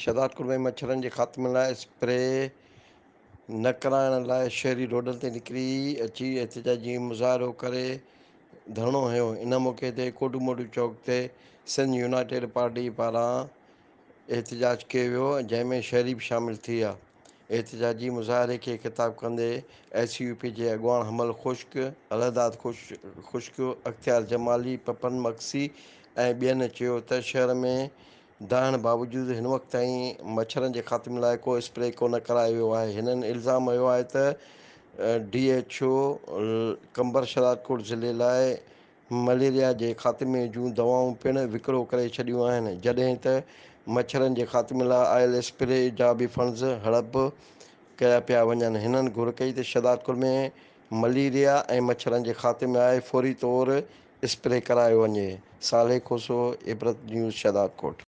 शहदादपुर में मच्छरनि जे ख़ात्मे लाइ स्प्रे न कराइण लाइ शहरी रोडनि ते निकिरी अची एहतिजाजी मुज़ाहिरो करे धरणो हयो। इन मौक़े ते कोटूमोटू चौक ते सिंध यूनाइटेड पार्टी पारां एहतिजाज कयो वियो, जंहिंमें शहरी बि शामिल थी विया। एहतिजाजी मुज़ाहिरे खे ख़िताब कंदे SUP जे अॻवान हमल ख़ुश्क, अलहदाद ख़ुश्क, अख्तियार जमाली, पपन मक्सी ऐं ॿियनि चयो त शहर में दहण बावजूदि हिन वक़्त ताईं मच्छरनि जे ख़ात्मे लाइ को स्प्रे कोन करायो वियो आहे। हिननि इल्ज़ाम हयो आहे त DHO कंबर शहदादपुर ज़िले लाइ मलेरिया जे ख़ात्मे जूं दवाऊं पिणु विकिरो करे छॾियूं आहिनि, जॾहिं त मच्छरनि जे ख़ात्मे लाइ आयल स्प्रे जा बि फंड्स हड़प कया पिया वञनि। हिननि घुर कई त शहदादपुर में मलेरिया ऐं मच्छरनि जे ख़ात्मे लाइ फौरी तौरु स्प्रे करायो वञे। साले खोसो, इबरत न्यूज़, शहदादकोट।